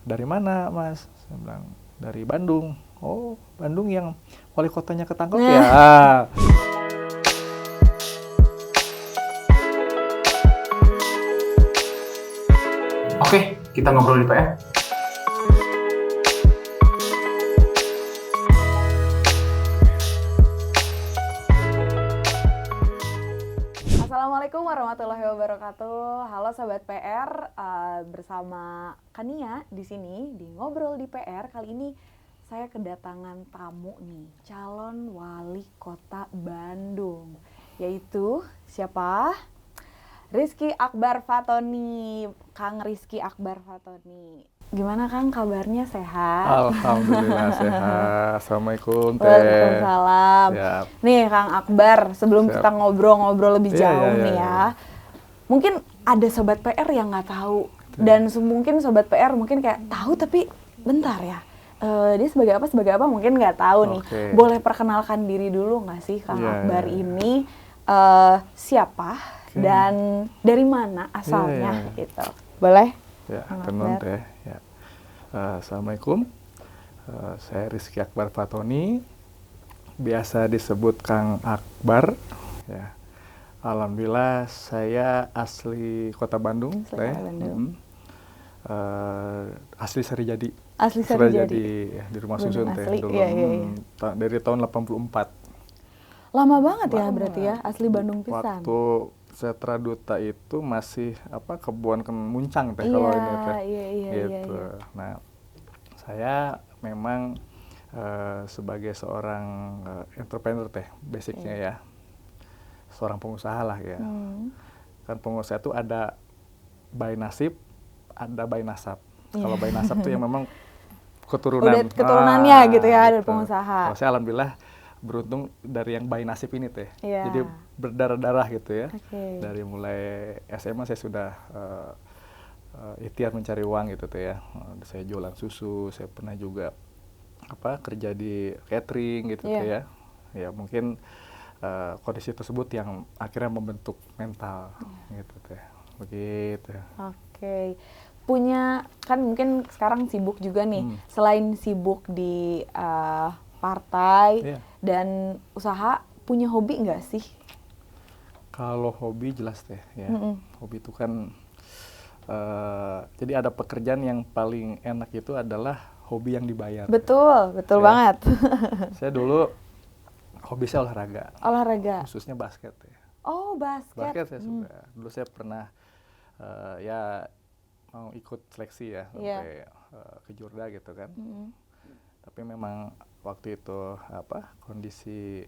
Dari mana Mas? Saya bilang dari Bandung. Oh, Bandung yang wali kotanya ketangkep ya? Oke, kita ngobrol di PR. Assalamualaikum warahmatullahi wabarakatuh. Halo Sobat PR, bersama Kania di sini di Ngobrol di PR. Kali ini saya kedatangan tamu nih, calon wali kota Bandung. Yaitu siapa? Rizky Akbar Fatoni, Kang Rizky Akbar Fatoni. Gimana Kang kabarnya, sehat? Alhamdulillah sehat. Assalamualaikum Teh. Waalaikumsalam. Siap. Nih Kang Akbar, sebelum Siap. kita ngobrol-ngobrol lebih Iya, jauh iya, nih iya. ya. Mungkin ada Sobat PR yang nggak tahu. Dan mungkin Sobat PR mungkin kayak tahu tapi bentar ya. Dia sebagai apa mungkin nggak tahu nih. Oke. Boleh perkenalkan diri dulu nggak sih Kang Iya, Akbar iya, iya. ini siapa Oke. dan dari mana asalnya Iya, iya. gitu. Boleh? Ya, Kang tenun Akbar. Teh. Ya. Assalamualaikum. Saya Rizky Akbar Fatoni. Biasa disebut Kang Akbar. Ya. Alhamdulillah saya asli Kota Bandung, Asli Teh. Kota Bandung. Asli Sarijadi. Asli Sarijadi. Ya, di rumah Bandung susun Teh asli, dulu. iya, iya, iya. Dari tahun 84. Lama banget ya Lama. berarti ya, asli Bandung pisan. Waktu Setra Duta itu masih kebun muncang Teh kalau ini Teh. Iya. Gitu. Nah, saya memang sebagai seorang entrepreneur Teh, basicnya ya. Seorang pengusaha lah ya. Kan pengusaha itu ada by nasib, ada by nasab. Kalau by nasab tuh yang memang keturunan. Udah keturunannya gitu ya, dari Gitu. pengusaha. Kalau saya alhamdulillah beruntung dari yang by nasib ini Teh. Iya. Jadi berdarah-darah gitu ya. Oke. Dari mulai SMA saya sudah ikhtiar mencari uang gitu Teh ya. Saya jualan susu, saya pernah juga kerja di catering gitu Iya. Teh ya. Ya mungkin kondisi tersebut yang akhirnya membentuk mental gitu Teh. Begitu. Oke. Punya, kan mungkin sekarang sibuk juga nih, selain sibuk di partai Iya. dan usaha, punya hobi nggak sih? Kalau hobi jelas Teh ya. Hobi itu kan jadi ada pekerjaan yang paling enak itu adalah hobi yang dibayar. Betul Ya. banget. Saya dulu hobi saya olahraga, Olahraga. khususnya basket ya. Oh, basket. Basket saya suka. Dulu saya pernah ya mau ikut seleksi ya sampai ke Jurda gitu kan. Tapi memang waktu itu kondisi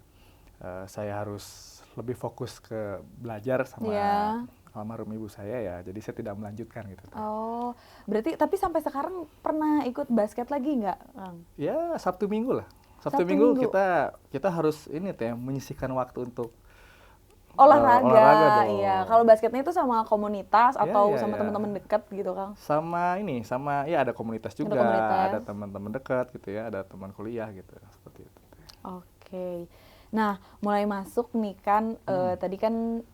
saya harus lebih fokus ke belajar sama Iya. almarhum ibu saya ya. Jadi saya tidak melanjutkan gitu. Oh, berarti tapi sampai sekarang pernah ikut basket lagi nggak, Kang? Ya Sabtu Minggu lah. Sabtu Sabtu Minggu Minggu. kita harus ini Teh menyisihkan waktu untuk Olahraga, olahraga dong. iya. Kalau basketnya itu sama komunitas Iya, atau iya, sama iya. teman-teman dekat gitu, Kang? Sama ya ada komunitas juga, komunitas. ada teman-teman dekat gitu ya, ada teman kuliah gitu seperti itu. Oke. Nah, mulai masuk nih kan, tadi kan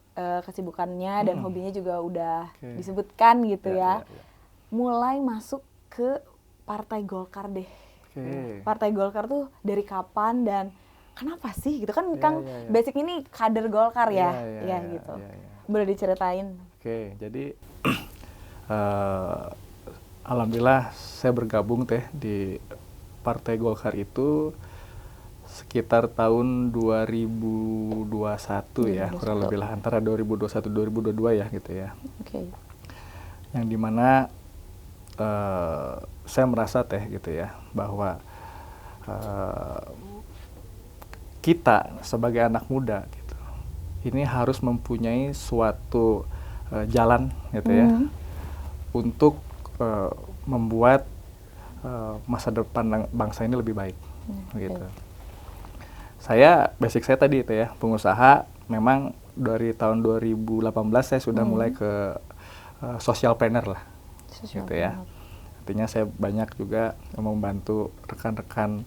kesibukannya dan hobinya juga udah Oke. disebutkan gitu Ya, ya. ya. Mulai masuk ke Partai Golkar deh. Oke. Partai Golkar tuh dari kapan dan kenapa sih gitu kan, Ya, Kang? ya, ya. Basic ini kader Golkar ya, Ya, gitu. ya, ya. Boleh diceritain? Oke, jadi alhamdulillah saya bergabung Teh di Partai Golkar itu sekitar tahun 2021 ya, kurang 2021. lebih lah antara 2021 2022 ya gitu ya. Oke. Yang dimana saya merasa Teh gitu ya bahwa kita sebagai anak muda gitu ini harus mempunyai suatu jalan gitu ya untuk membuat masa depan bangsa ini lebih baik gitu. Basic saya tadi itu ya pengusaha, memang dari tahun 2018 saya sudah mulai ke social planner lah. Gitu ya. Artinya saya banyak juga membantu rekan-rekan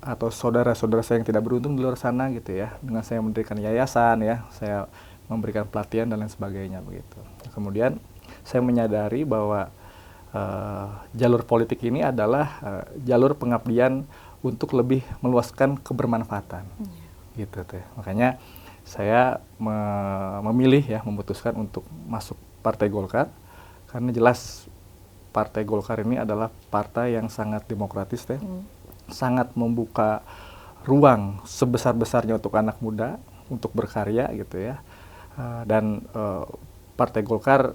atau saudara-saudara saya yang tidak beruntung di luar sana gitu ya, dengan saya mendirikan yayasan ya, saya memberikan pelatihan dan lain sebagainya begitu. Kemudian saya menyadari bahwa jalur politik ini adalah jalur pengabdian untuk lebih meluaskan kebermanfaatan, gitu teh. Makanya saya memilih ya, memutuskan untuk masuk Partai Golkar karena jelas Partai Golkar ini adalah partai yang sangat demokratis teh, sangat membuka ruang sebesar-besarnya untuk anak muda untuk berkarya gitu ya, dan Partai Golkar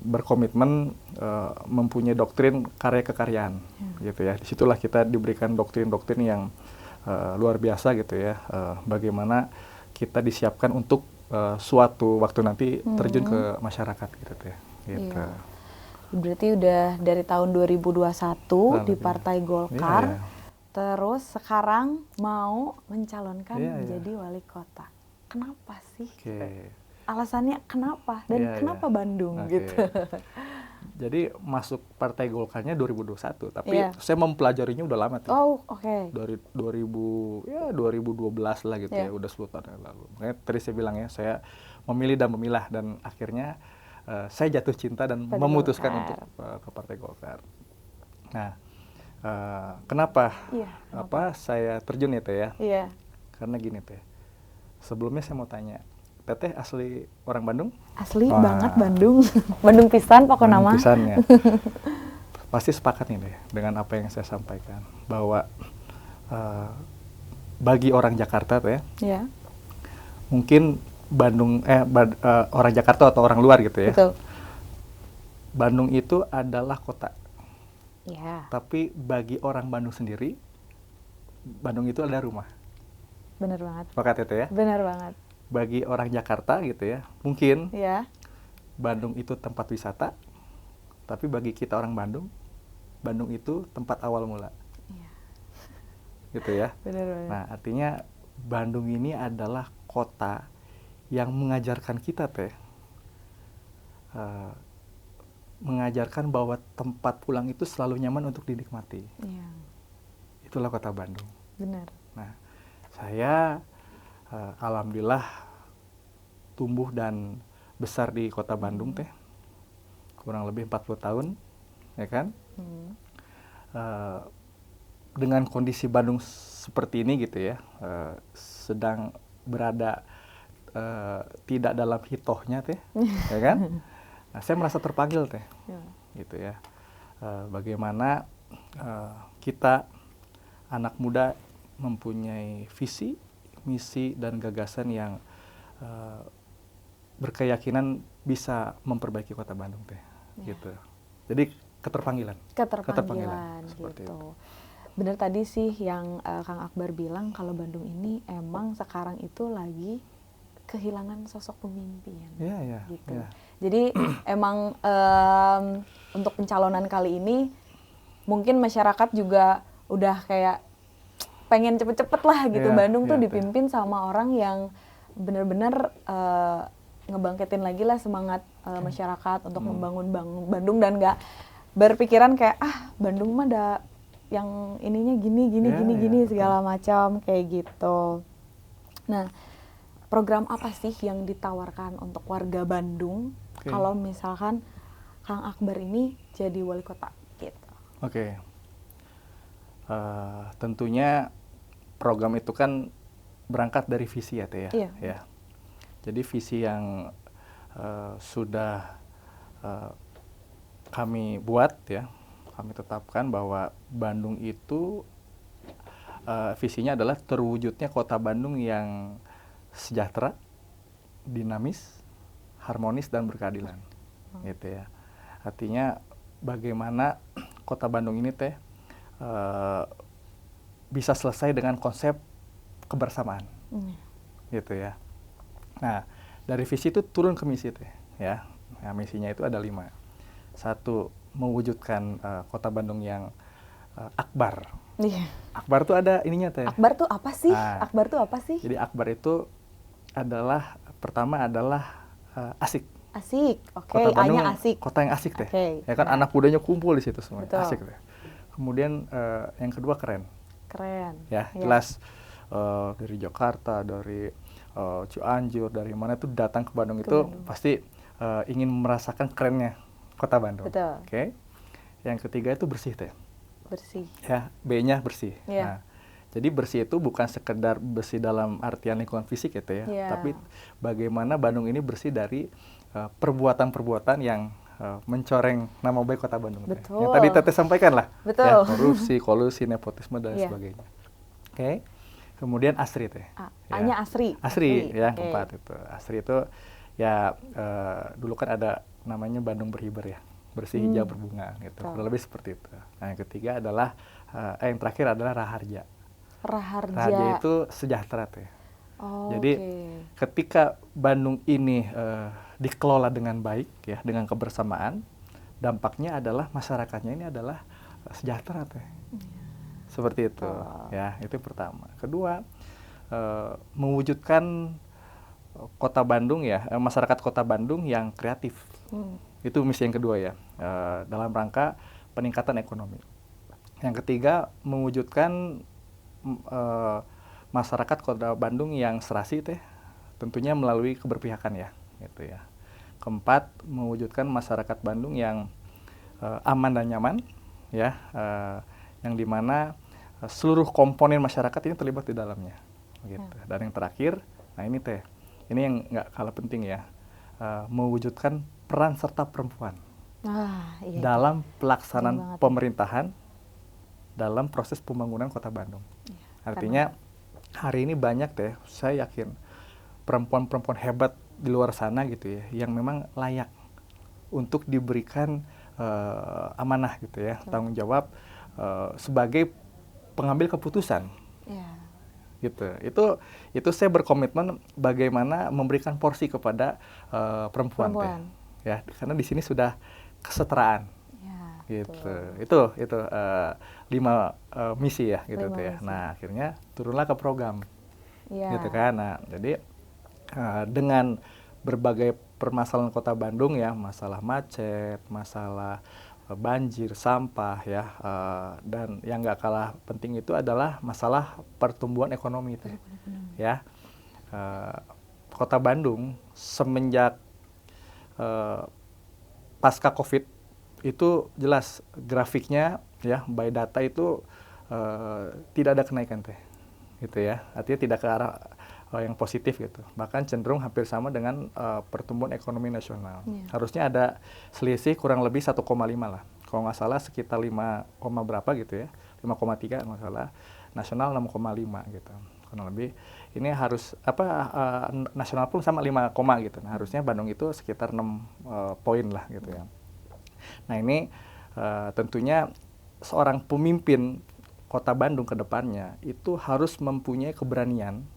berkomitmen mempunyai doktrin karya kekaryaan, gitu ya. Disitulah kita diberikan doktrin-doktrin yang luar biasa gitu ya. Bagaimana kita disiapkan untuk suatu waktu nanti terjun ke masyarakat gitu ya. Gitu. Iya. Berarti udah dari tahun 2021 di Partai Golkar, terus sekarang mau mencalonkan menjadi wali kota. Kenapa sih? Alasannya kenapa dan kenapa Bandung gitu? Jadi masuk Partai Golkarnya 2021, tapi saya mempelajarinya udah lama tuh. Oh, oke. Dari 2012 lah gitu ya, udah 10 tahun yang lalu. Makanya tadi saya bilang ya, saya memilih dan memilah, dan akhirnya saya jatuh cinta dan memutuskan untuk ke Partai Golkar. Nah, kenapa saya terjun ya Teh ya? Iya. Karena gini Teh, sebelumnya saya mau tanya, Teteh asli orang Bandung? Asli banget Bandung. Bandung pisan pokoknya nama. Bandung pisan ya. Pasti sepakat nih deh dengan apa yang saya sampaikan, bahwa bagi orang Jakarta Teh, mungkin Bandung orang Jakarta atau orang luar gitu ya. Betul. Bandung itu adalah kota. Ya. Tapi bagi orang Bandung sendiri, Bandung itu adalah rumah. Benar banget. Sepakat ya Teh ya? Benar banget. Bagi orang Jakarta gitu ya, mungkin Bandung itu tempat wisata, tapi bagi kita orang Bandung, Bandung itu tempat awal mula. Gitu ya. Benar. Nah, artinya Bandung ini adalah kota yang mengajarkan kita Teh, mengajarkan bahwa tempat pulang itu selalu nyaman untuk dinikmati. Itulah kota Bandung. Benar. Nah, saya alhamdulillah tumbuh dan besar di kota Bandung Teh, kurang lebih 40 tahun, ya kan? Dengan kondisi Bandung seperti ini gitu ya, sedang berada tidak dalam hitohnya Teh, ya kan? Nah, saya merasa terpanggil Teh, gitu ya. Bagaimana kita anak muda mempunyai visi, misi dan gagasan yang berkeyakinan bisa memperbaiki kota Bandung Teh, gitu. Jadi keterpanggilan seperti gitu. itu. Benar tadi sih yang Kang Akbar bilang kalau Bandung ini emang sekarang itu lagi kehilangan sosok pemimpin. Gitu. Jadi emang untuk pencalonan kali ini mungkin masyarakat juga udah kayak pengen cepet-cepet lah gitu. Bandung tuh dipimpin sama orang yang benar-benar ngebangkitin lagi lah semangat masyarakat untuk membangun Bandung, dan nggak berpikiran kayak Bandung mah ada yang ininya gini segala macam kayak gitu. Nah, program apa sih yang ditawarkan untuk warga Bandung kalau misalkan Kang Akbar ini jadi wali kota gitu? Tentunya program itu kan berangkat dari visi ya Teh ya. Ya. Jadi visi yang sudah kami buat ya, kami tetapkan bahwa Bandung itu visinya adalah terwujudnya kota Bandung yang sejahtera, dinamis, harmonis dan berkeadilan. Gitu ya. Artinya bagaimana kota Bandung ini Teh bisa selesai dengan konsep kebersamaan. Gitu ya. Nah, dari visi itu turun ke misi Teh ya. Nah, misinya itu ada 5. 1, mewujudkan kota Bandung yang akbar. Akbar tuh ada ininya Teh. Akbar tuh apa sih? Akbar tuh apa sih? Jadi akbar itu adalah, pertama adalah asik. Asik, Kota Bandung, asik. Kota yang asik Teh. Ya kan anak mudanya kumpul di situ semua. Betul. Asik Teh. Kemudian yang kedua keren. Ya, jelas dari Jakarta, dari Cianjur, dari mana itu datang ke Bandung itu pasti ingin merasakan kerennya kota Bandung. Betul. Oke. yang ketiga itu bersih teh. Bersih. Ya, B-nya bersih. Iya. Nah, jadi bersih itu bukan sekedar bersih dalam artian lingkungan fisik ya teh ya, Iya. tapi bagaimana Bandung ini bersih dari perbuatan-perbuatan yang mencoreng nama baik Kota Bandung. Teh. Betul. Yang tadi Teteh sampaikan lah, Betul. ya, korupsi, kolusi, nepotisme dan Iya. sebagainya. Oke. Kemudian ASRI teh. A-nya Asri. ASRI ya, Oke. keempat itu. ASRI itu ya dulu kan ada namanya Bandung Berhiber ya, bersih hijau berbunga gitu. Betul. Kurang lebih seperti itu. Nah, yang ketiga adalah yang terakhir adalah Raharja. Raharja. Raharja itu sejahtera teh. Oh, Jadi ketika Bandung ini dikelola dengan baik ya, dengan kebersamaan, dampaknya adalah masyarakatnya ini adalah sejahtera teh. Seperti itu. Ya, itu pertama. Kedua, mewujudkan Kota Bandung ya, masyarakat Kota Bandung yang kreatif. Itu misi yang kedua ya, dalam rangka peningkatan ekonomi. Yang ketiga, mewujudkan masyarakat Kota Bandung yang serasi teh, tentunya melalui keberpihakan ya, gitu ya. Keempat, mewujudkan masyarakat Bandung yang aman dan nyaman, ya, yang dimana seluruh komponen masyarakat ini terlibat di dalamnya, gitu. Dan yang terakhir, nah ini teh, ini yang nggak kalah penting ya, mewujudkan peran serta perempuan dalam pelaksanaan pemerintahan dalam proses pembangunan Kota Bandung. Artinya hari ini banyak deh, saya yakin perempuan-perempuan hebat di luar sana gitu ya, yang memang layak untuk diberikan amanah gitu ya, tanggung jawab sebagai pengambil keputusan. Gitu. Itu saya berkomitmen bagaimana memberikan porsi kepada perempuan. Teh. Ya, karena di sini sudah kesetaraan. Gitu. Itu 5 misi ya gitu tuh ya. Nah, akhirnya turunlah ke program. Gitu kan. Nah, jadi dengan berbagai permasalahan Kota Bandung ya, masalah macet, masalah banjir, sampah ya, dan yang nggak kalah penting itu adalah masalah pertumbuhan ekonomi itu. Ya. Kota Bandung semenjak pasca Covid itu jelas grafiknya ya, by data itu tidak ada kenaikan teh, gitu ya. Artinya tidak ke arah yang positif gitu. Bahkan cenderung hampir sama dengan pertumbuhan ekonomi nasional. Harusnya ada selisih kurang lebih 1,5 lah. Kalau nggak salah sekitar 5, berapa gitu ya, 5,3 nggak salah. Nasional 6,5 gitu. Kurang lebih. Ini harus nasional pun sama 5, gitu. Nah, harusnya Bandung itu sekitar 6 poin lah gitu ya. Nah, ini tentunya seorang pemimpin Kota Bandung ke depannya itu harus mempunyai keberanian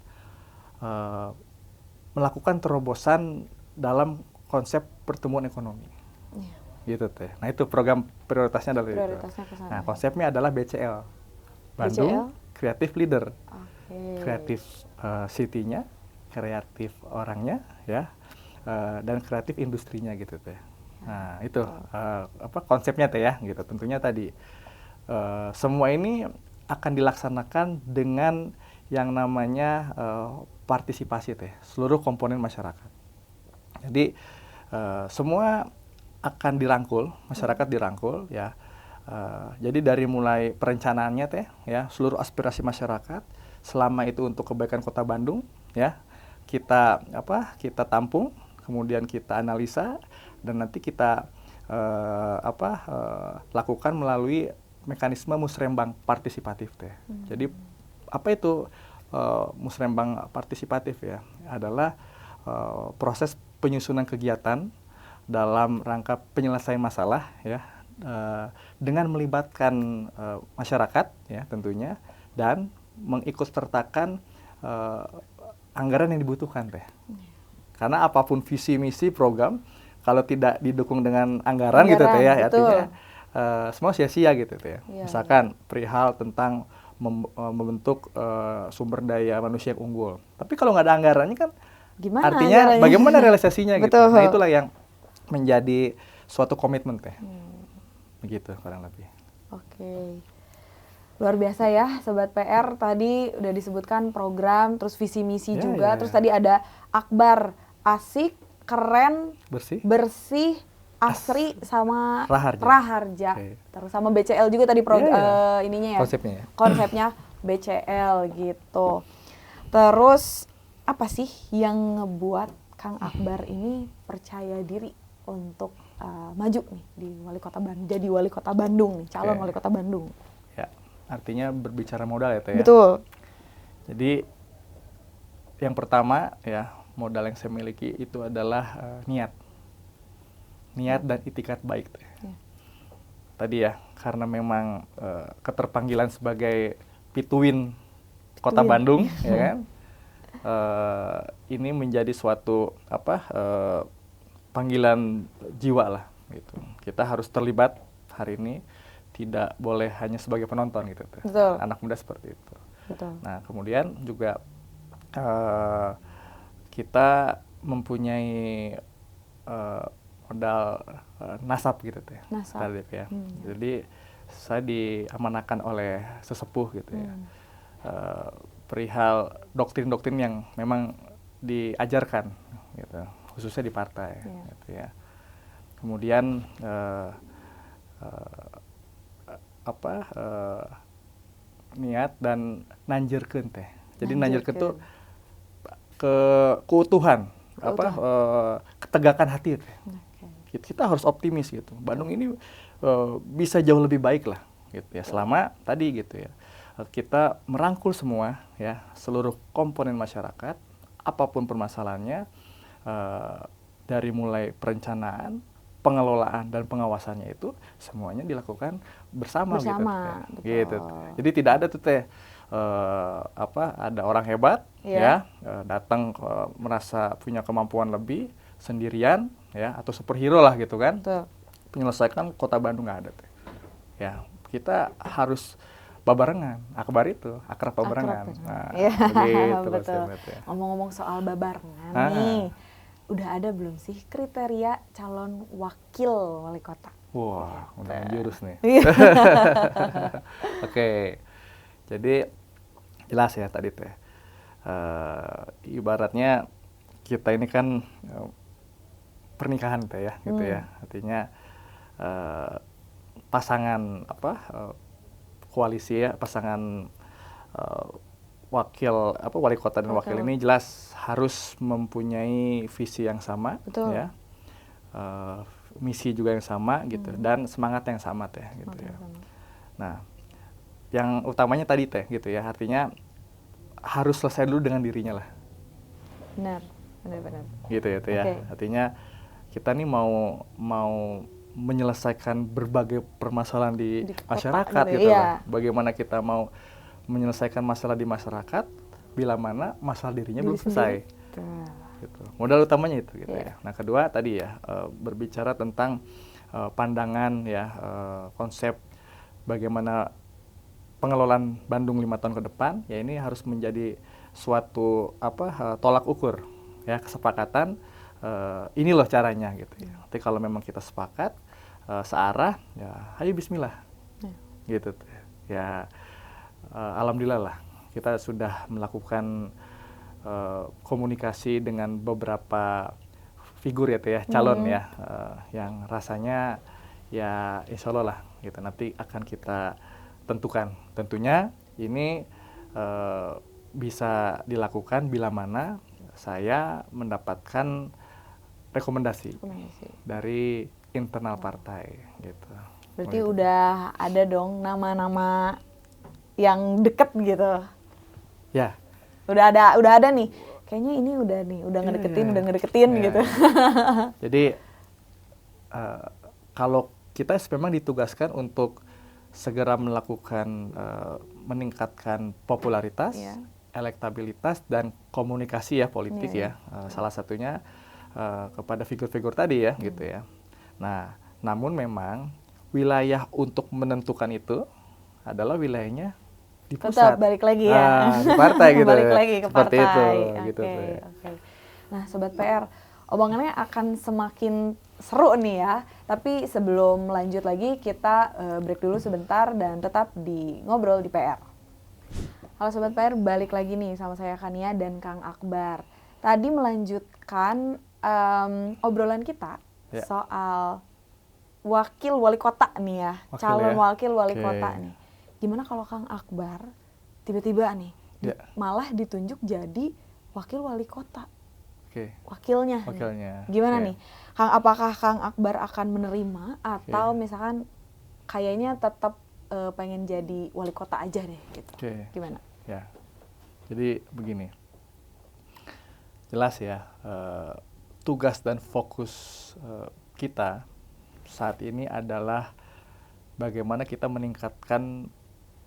melakukan terobosan dalam konsep pertumbuhan ekonomi. Gitu teh. Nah, itu program prioritasnya adalah itu. Nah, konsepnya adalah BCL. Bandung Creative Leader. Kreatif city-nya, kreatif orangnya ya, dan kreatif industrinya gitu teh. Nah, itu konsepnya teh ya gitu. Tentunya tadi semua ini akan dilaksanakan dengan yang namanya partisipasi teh, seluruh komponen masyarakat. Jadi semua akan dirangkul, masyarakat dirangkul ya. Jadi dari mulai perencanaannya teh ya, seluruh aspirasi masyarakat selama itu untuk kebaikan Kota Bandung ya, kita tampung, kemudian kita analisa dan nanti kita lakukan melalui mekanisme musrembang partisipatif teh. Jadi apa itu musrembang partisipatif ya? Adalah proses penyusunan kegiatan dalam rangka penyelesaian masalah ya, dengan melibatkan masyarakat ya tentunya, dan mengikutsertakan anggaran yang dibutuhkan teh. Karena apapun visi misi program kalau tidak didukung dengan anggaran gitu teh ya, artinya semua sia-sia gitu teh. Misalkan perihal tentang membentuk sumber daya manusia yang unggul. Tapi kalau nggak ada anggarannya kan gimana artinya anggarannya? Bagaimana realisasinya gitu. Nah, itulah yang menjadi suatu komitmen teh. Begitu kurang lebih. Oke. Luar biasa ya Sobat PR, tadi udah disebutkan program, terus visi misi juga, terus tadi ada Akbar, asik, keren, bersih, Asri sama Raharja. Raharja. Okay. Terus sama BCL juga tadi ininya ya. Konsepnya ya. Konsepnya BCL gitu. Terus apa sih yang ngebuat Kang Akbar ini percaya diri untuk maju nih di jadi wali kota Bandung nih, calon wali kota Bandung? Ya, artinya berbicara modal ya Teh ya. Betul. Jadi yang pertama ya, modal yang saya miliki itu adalah niat dan itikat baik. Ya. Tadi ya, karena memang keterpanggilan sebagai Pituin Kota Bandung, ya kan, ini menjadi suatu panggilan jiwa lah, gitu. Kita harus terlibat hari ini, tidak boleh hanya sebagai penonton gitu. Betul. Anak muda seperti itu. Betul. Nah, kemudian juga kita mempunyai modal nasab gitu Teh. Nasab. Ya. Jadi saya diamanakan oleh sesepuh gitu ya. Perihal doktrin-doktrin yang memang diajarkan gitu, khususnya di partai gitu ya. Kemudian niat dan nanjerkeun Teh. Jadi nanjerkeun tuh keutuhan, ketegakan hati Teh. Kita harus optimis gitu. Bandung ini bisa jauh lebih baik lah gitu ya, selama tadi gitu ya, kita merangkul semua ya, seluruh komponen masyarakat, apapun permasalahannya, dari mulai perencanaan, pengelolaan dan pengawasannya itu semuanya dilakukan bersama gitu. Jadi tidak ada tuh Teh ada orang hebat ya datang merasa punya kemampuan lebih sendirian ya, atau superhero lah gitu kan. Menyelesaikan kota Bandung nggak ada Teh. Ya, kita harus babarengan, akrab babarengan. Nah, betul. Ngomong-ngomong soal babarengan nih, udah ada belum sih kriteria calon wakil wali kota? Wah, udah menjurus nih. Oke, jadi jelas ya tadi Teh. Ibaratnya kita ini kan pernikahan Teh ya, gitu ya. Artinya pasangan koalisi ya, pasangan wali kota dan wakil ini jelas harus mempunyai visi yang sama. Betul. Ya, misi juga yang sama gitu, dan semangat yang sama Teh gitu ya. Nah, yang utamanya tadi Teh gitu ya, artinya harus selesai dulu dengan dirinya lah. Benar. Gitu ya Teh ya. Artinya kita nih mau menyelesaikan berbagai permasalahan di masyarakat gitu lah. Bagaimana kita mau menyelesaikan masalah di masyarakat bila mana masalah dirinya belum selesai. Gitu. Modal utamanya itu gitu ya. Nah, kedua tadi ya, berbicara tentang pandangan ya, konsep bagaimana pengelolaan Bandung 5 tahun ke depan, ya ini harus menjadi suatu tolak ukur ya, kesepakatan. Ini loh caranya gitu ya. Nanti kalau memang kita sepakat searah, ya ayo bismillah. Gitu ya. Alhamdulillah lah, kita sudah melakukan komunikasi dengan beberapa figur ya Teh ya, calon ya, yang rasanya ya insya Allah lah gitu, nanti akan kita tentukan. Tentunya ini bisa dilakukan bila mana saya mendapatkan rekomendasi dari internal partai gitu. Berarti udah ada dong nama-nama yang deket gitu. Ya. Udah ada nih. Kayaknya ini udah ngedeketin gitu. Jadi kalau kita memang ditugaskan untuk segera melakukan meningkatkan popularitas, elektabilitas dan komunikasi ya politik ya. Salah satunya kepada figur-figur tadi ya gitu ya. Nah, namun memang wilayah untuk menentukan itu adalah wilayahnya di pusat. Tetap balik lagi ya. Di partai gitu. Balik lagi ke seperti partai. Itu, gitu. Nah, Sobat PR, omongannya akan semakin seru nih ya. Tapi sebelum lanjut lagi, kita break dulu sebentar dan tetap di Ngobrol di PR. Halo Sobat PR, balik lagi nih sama saya Kania dan Kang Akbar. Tadi melanjutkan obrolan kita soal wakil wali kota nih ya, calon wakil wali Oke. kota nih. Gimana kalau Kang Akbar tiba-tiba nih Ya. malah ditunjuk jadi wakil wali kota, Oke. wakilnya. Wakilnya. Gimana Oke. nih? Apakah Kang Akbar akan menerima atau misalkan kayaknya tetap pengen jadi wali kota aja deh gitu. Oke. Gimana? Ya. Jadi begini. Jelas ya, tugas dan fokus kita saat ini adalah bagaimana kita meningkatkan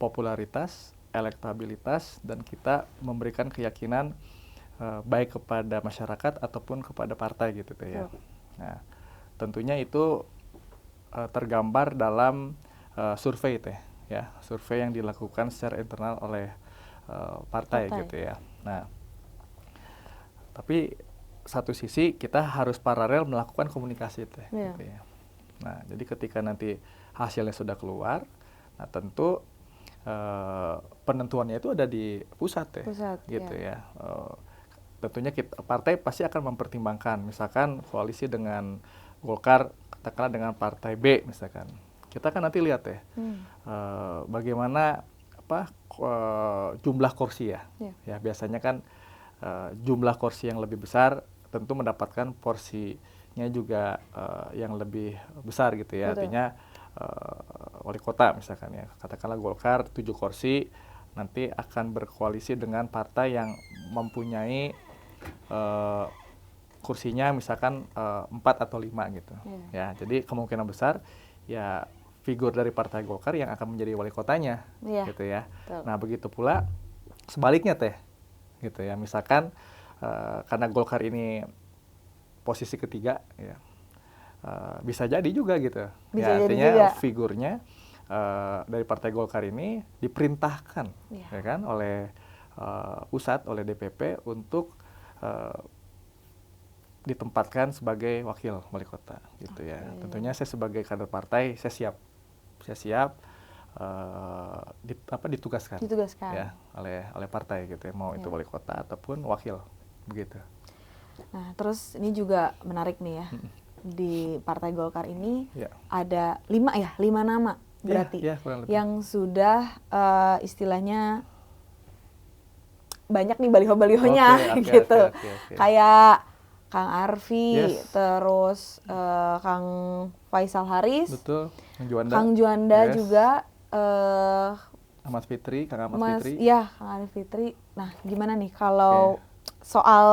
popularitas, elektabilitas, dan kita memberikan keyakinan baik kepada masyarakat ataupun kepada partai gitu ya. Nah, tentunya itu tergambar dalam survei teh ya, survei yang dilakukan secara internal oleh partai gitu ya. Nah, tapi satu sisi kita harus paralel melakukan komunikasi teh gitu ya. Nah, jadi ketika nanti hasilnya sudah keluar, nah tentu penentuannya itu ada di pusat gitu ya. Tentunya partai pasti akan mempertimbangkan, misalkan koalisi dengan Golkar, katakanlah dengan partai B misalkan. Kita kan nanti lihat ya, bagaimana jumlah kursi ya. Ya biasanya kan jumlah kursi yang lebih besar tentu mendapatkan porsinya juga yang lebih besar gitu ya. Artinya wali kota misalkan ya, katakanlah Golkar 7 kursi nanti akan berkoalisi dengan partai yang mempunyai kursinya misalkan 4 atau 5 gitu. Ya, jadi kemungkinan besar ya figur dari partai Golkar yang akan menjadi wali kotanya gitu ya. Nah, begitu pula sebaliknya teh gitu ya. Misalkan karena Golkar ini posisi ketiga ya. Bisa jadi juga gitu. Bisa ya, jadi artinya juga. figurnya dari partai Golkar ini diperintahkan ya kan oleh pusat, oleh DPP untuk ditempatkan sebagai wakil wali kota gitu ya. Tentunya saya sebagai kader partai saya siap ditugaskan ya oleh partai gitu ya, mau itu wali kota ataupun wakil begitu. Nah, terus ini juga menarik nih ya. Di Partai Golkar ini ada 5 nama berarti yang sudah istilahnya banyak nih baliho-balihonya gitu. Kayak Kang Arfi, terus Kang Faisal Haris, betul, Kang Juanda juga, Ahmad Fitri, Kang Ahmad Fitri. Iya, Kang Ahmad Fitri. Nah, gimana nih kalau soal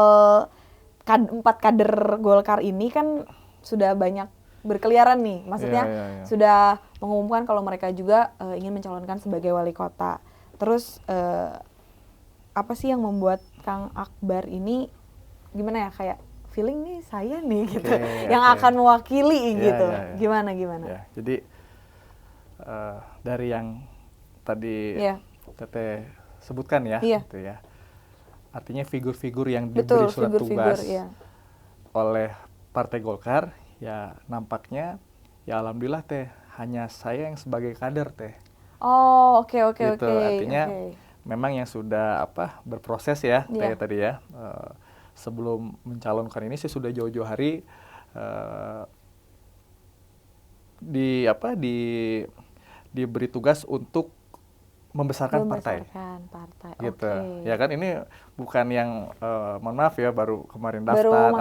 4 kader Golkar ini kan sudah banyak berkeliaran nih, maksudnya sudah mengumumkan kalau mereka juga ingin mencalonkan sebagai wali kota. Terus apa sih yang membuat Kang Akbar ini gimana ya, kayak feeling nih saya nih gitu, yang akan mewakili gitu. Gimana? Ya, jadi dari yang tadi Teteh sebutkan ya, gitu ya. Artinya figur-figur yang diberi surat tugas oleh Partai Golkar, ya nampaknya ya alhamdulillah teh hanya saya yang sebagai kader teh. Oh, oke. Artinya memang yang sudah berproses ya teh tadi ya. Sebelum mencalonkan ini saya sudah jauh-jauh hari diberi tugas untuk membesarkan partai. Gitu. Ya kan ini bukan yang mohon maaf ya baru kemarin daftar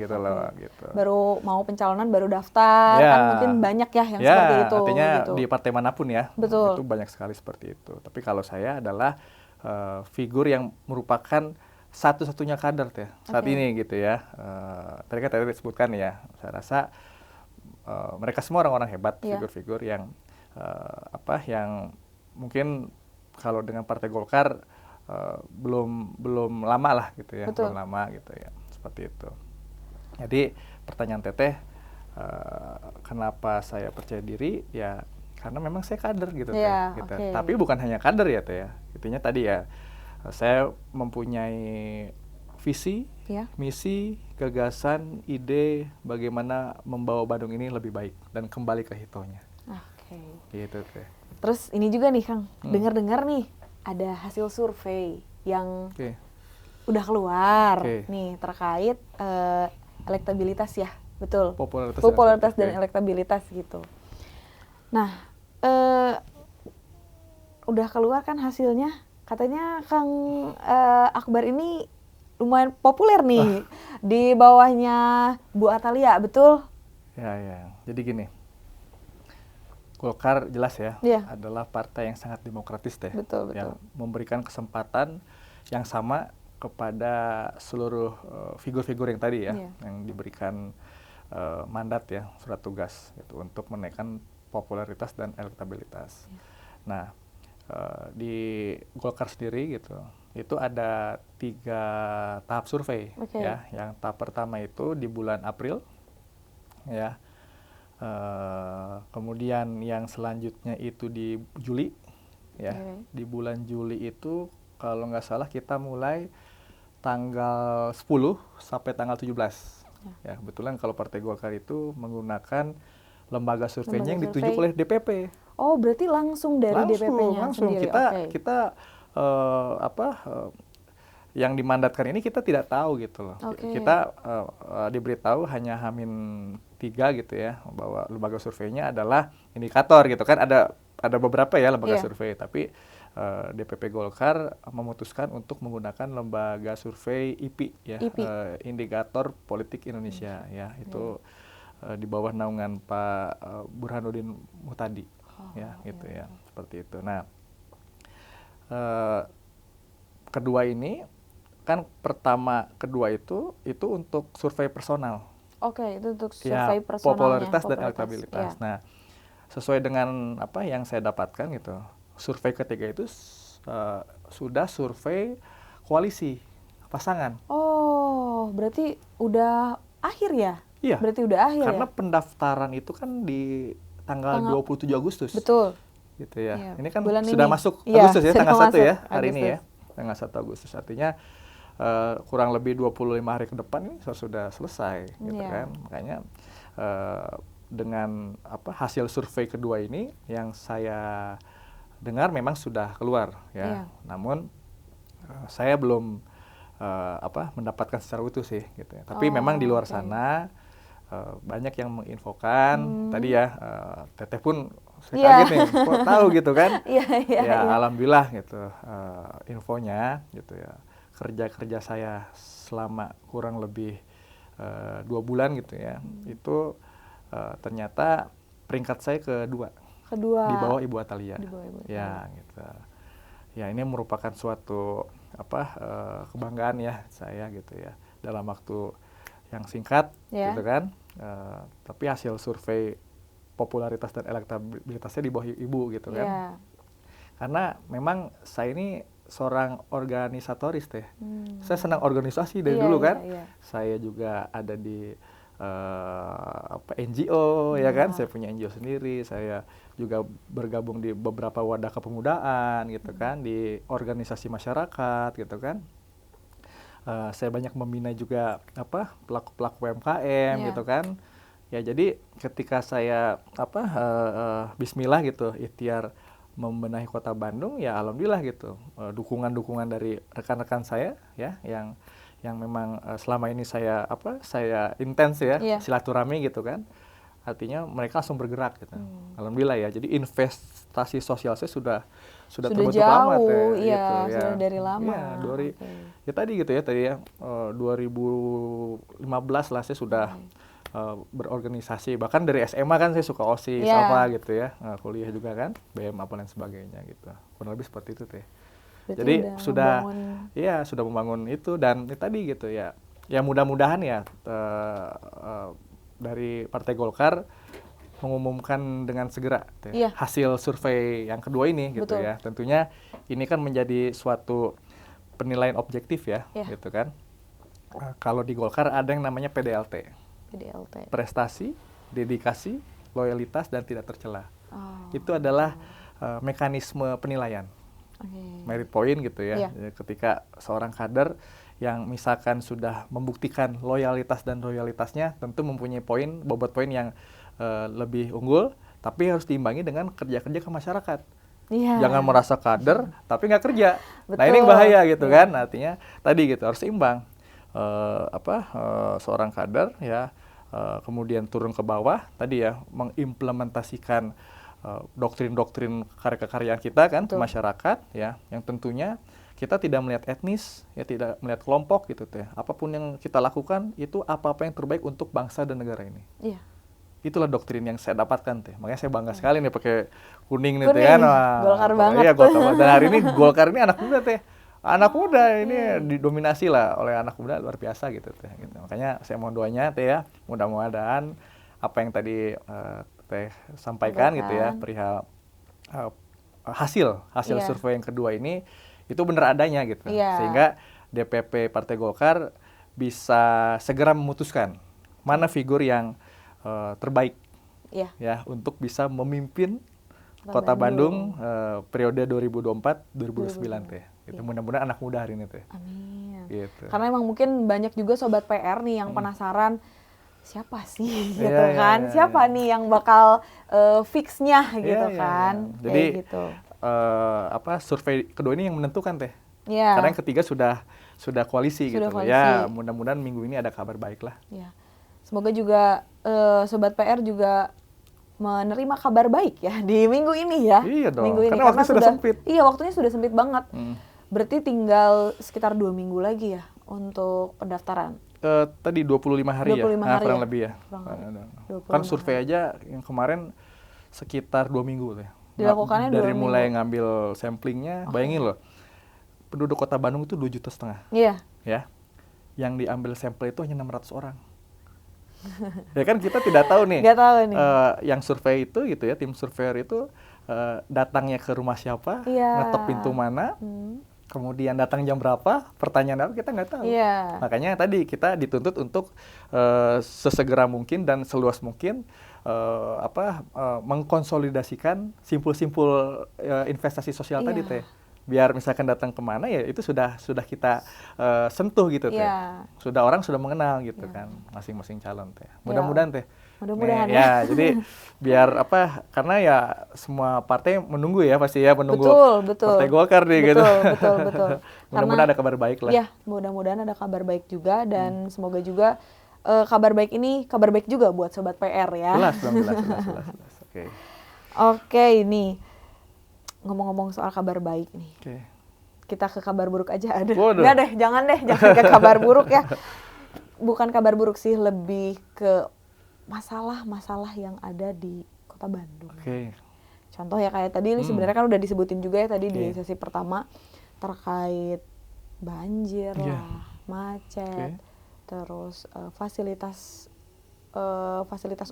gitu loh gitu. Baru mau pencalonan baru daftar kan mungkin banyak ya yang seperti itu. Artinya gitu. di partai manapun ya. Betul. Itu banyak sekali seperti itu. Tapi kalau saya adalah figur yang merupakan satu-satunya kader teh saat ini gitu ya. Tadi kan disebutkan ya. Saya rasa mereka semua orang-orang hebat, figur-figur yang yang mungkin kalau dengan Partai Golkar belum lama lah gitu ya, belum lama gitu ya, seperti itu. Jadi pertanyaan Teteh, kenapa saya percaya diri ya karena memang saya kader gitu gitu. Tapi bukan hanya kader ya Teh ya, intinya tadi ya saya mempunyai visi, misi, gagasan, ide bagaimana membawa Bandung ini lebih baik dan kembali ke hitonya. Gitu Teh. Terus ini juga nih Kang, dengar-dengar nih ada hasil survei yang udah keluar nih terkait elektabilitas ya betul. Popularitas Dan elektabilitas gitu. Nah, udah keluar kan hasilnya, katanya Kang Akbar ini lumayan populer nih di bawahnya Bu Atalia, betul? Ya. Jadi gini, Golkar jelas ya, adalah partai yang sangat demokratis deh, betul. yang memberikan kesempatan yang sama kepada seluruh figur-figur yang tadi ya, yang diberikan mandat ya, surat tugas gitu, untuk menaikkan popularitas dan elektabilitas. Nah, di Golkar sendiri gitu, itu ada 3 tahap survei ya. Yang tahap pertama itu di bulan April ya. Kemudian yang selanjutnya itu di Juli ya. Di bulan Juli itu kalau nggak salah kita mulai tanggal 10 sampai tanggal 17. Ya, kebetulan kalau Partai Golkar itu menggunakan lembaga surveinya yang ditunjuk oleh DPP. Oh, berarti langsung dari DPP-nya sendiri. Kita yang dimandatkan ini kita tidak tahu gitu loh. Kita diberitahu hanya H-3 gitu ya, bahwa lembaga surveinya adalah indikator gitu kan. Ada beberapa ya lembaga survei, tapi DPP Golkar memutuskan untuk menggunakan lembaga survei IPI ya, Indikator Politik Indonesia ya, itu di bawah naungan Pak Burhanuddin Muhtadi ya, gitu ya, seperti itu. Nah, kedua ini kan kedua itu untuk survei personal. Itu untuk survei personalnya. Popularitas dan elektabilitas. Nah, sesuai dengan apa yang saya dapatkan gitu, survei ketiga itu sudah survei koalisi pasangan. Oh, berarti udah akhir ya? Iya. Berarti udah akhir karena pendaftaran itu kan di tanggal 27 Agustus. Betul. Gitu ya. Iya. Ini kan bulan sudah ini. masuk Agustus ya, tanggal 1 ya, hari Agustus. ini ya. Tanggal 1 Agustus. Artinya kurang lebih 25 hari ke depan ini sudah selesai gitu kan. Makanya dengan hasil survei kedua ini yang saya dengar memang sudah keluar ya. Namun saya belum mendapatkan secara utuh sih gitu ya. Tapi memang di luar sana banyak yang menginfokan tadi ya, Teteh pun saya kaget nih, kok tahu gitu kan. Alhamdulillah gitu infonya gitu ya. Kerja saya selama kurang lebih 2 bulan gitu ya, itu ternyata peringkat saya kedua di bawah Ibu Atalia. Ya gitu. Ya, ini merupakan suatu kebanggaan ya saya gitu ya, dalam waktu yang singkat gitu kan. Tapi hasil survei popularitas dan elektabilitasnya di bawah Ibu gitu kan. Karena memang saya ini seorang organisatoris teh. Saya senang organisasi dari dulu kan. Saya juga ada di NGO ya kan. Saya punya NGO sendiri. Saya juga bergabung di beberapa wadah kepemudaan gitu kan, di organisasi masyarakat gitu kan. Saya banyak membina juga pelaku-pelaku UMKM gitu kan. Ya, jadi ketika saya bismillah gitu ikhtiar membenahi Kota Bandung, ya alhamdulillah gitu. Dukungan-dukungan dari rekan-rekan saya ya, yang memang selama ini saya intens ya silaturahmi gitu kan. Artinya mereka langsung bergerak gitu. Alhamdulillah ya. Jadi investasi sosial saya sudah terbentuk jauh, lama gitu, ya. Sudah dari lama. Ya tadi gitu ya, 2015 lah saya sudah berorganisasi. Bahkan dari SMA kan saya suka OSIS gitu ya. Kuliah juga kan, BM apa dan sebagainya gitu. Kurang lebih seperti itu teh. Jadi sudah membangun itu, dan tadi gitu ya. Ya mudah-mudahan ya dari Partai Golkar mengumumkan dengan segera hasil survei yang kedua ini gitu ya. Tentunya ini kan menjadi suatu penilaian objektif ya gitu kan. Kalau di Golkar ada yang namanya PDLT. Prestasi, dedikasi, loyalitas, dan tidak tercela. Itu adalah mekanisme penilaian. Merit point gitu ya. Ketika seorang kader yang misalkan sudah membuktikan loyalitas dan loyalitasnya, tentu mempunyai bobot poin yang lebih unggul, tapi harus diimbangi dengan kerja-kerja ke masyarakat. Jangan merasa kader tapi nggak kerja. Nah, ini yang bahaya gitu kan. Artinya tadi gitu harus seimbang. Seorang kader ya kemudian turun ke bawah tadi ya, mengimplementasikan doktrin-doktrin karya-kekaryaan kita kan ke masyarakat ya, yang tentunya kita tidak melihat etnis, ya tidak melihat kelompok gitu teh. Apapun yang kita lakukan itu apa-apa yang terbaik untuk bangsa dan negara ini. Iya. Itulah doktrin yang saya dapatkan teh. Makanya saya bangga sekali nih pakai kuning nih teh kan. Golkar banget. Iya, Golkar banget. Dan hari ini Golkar ini anak muda teh. Anak muda ini didominasi lah oleh anak muda luar biasa gitu teh. Gitu. Makanya saya mohon doanya teh ya, mudah-mudahan apa yang tadi teh sampaikan gitu ya, perihal hasil survei yang kedua ini itu benar adanya gitu. Sehingga DPP Partai Golkar bisa segera memutuskan mana figur yang terbaik ya untuk bisa memimpin Kota Bandung periode 2024-2029 teh. Gitu. Mudah-mudahan anak muda hari ini teh. Amin. Gitu. Karena emang mungkin banyak juga sobat PR nih yang penasaran siapa sih gitu kan? Siapa nih yang bakal fixnya gitu kan? Jadi gitu. Survei kedua ini yang menentukan teh. Yeah. Karena yang ketiga sudah koalisi gitu. Koalisi. Ya, mudah-mudahan minggu ini ada kabar baik lah. Ya. Semoga juga sobat PR juga menerima kabar baik ya di minggu ini ya. Iya dong. Minggu ini karena waktunya sudah sempit. Iya, waktunya sudah sempit banget. Berarti tinggal sekitar 2 minggu lagi ya untuk pendaftaran. Tadi 25 hari 25 ya, hari kurang ya? lebih ya. Kan survei aja yang kemarin sekitar 2 minggu ya. Dilakukannya 2 dari minggu. mulai ngambil samplingnya, bayangin loh, penduduk Kota Bandung itu 2,5 juta. Iya. Ya, yang diambil sampel itu hanya 600 orang. Ya kan kita tidak tahu nih. Nggak tahu nih. Yang survei itu gitu ya, tim surveyor itu datangnya ke rumah siapa, ngetok pintu mana, kemudian datang jam berapa, pertanyaan apa kita nggak tahu. Makanya tadi kita dituntut untuk sesegera mungkin dan seluas mungkin mengkonsolidasikan simpul-simpul investasi sosial tadi teh. Biar misalkan datang kemana ya itu sudah kita sentuh gitu teh. Sudah orang sudah mengenal gitu kan masing-masing calon teh. Mudah-mudahan teh. Mudah-mudahan ya. Jadi biar karena ya semua partai menunggu ya pasti ya menunggu betul. Partai Golkar nih gitu. Betul. Mudah-mudahan ada kabar baik lah. Ya, mudah-mudahan ada kabar baik juga dan semoga juga kabar baik ini kabar baik juga buat sobat PR ya. Jelas. Oke. Oke, ini ngomong-ngomong soal kabar baik nih. Kita ke kabar buruk aja ada. Enggak deh, jangan ke kabar buruk ya. Bukan kabar buruk sih, lebih ke masalah-masalah yang ada di Kota Bandung. Contoh ya kayak tadi ini sebenarnya kan udah disebutin juga ya tadi di sesi pertama terkait banjir lah, macet, terus fasilitas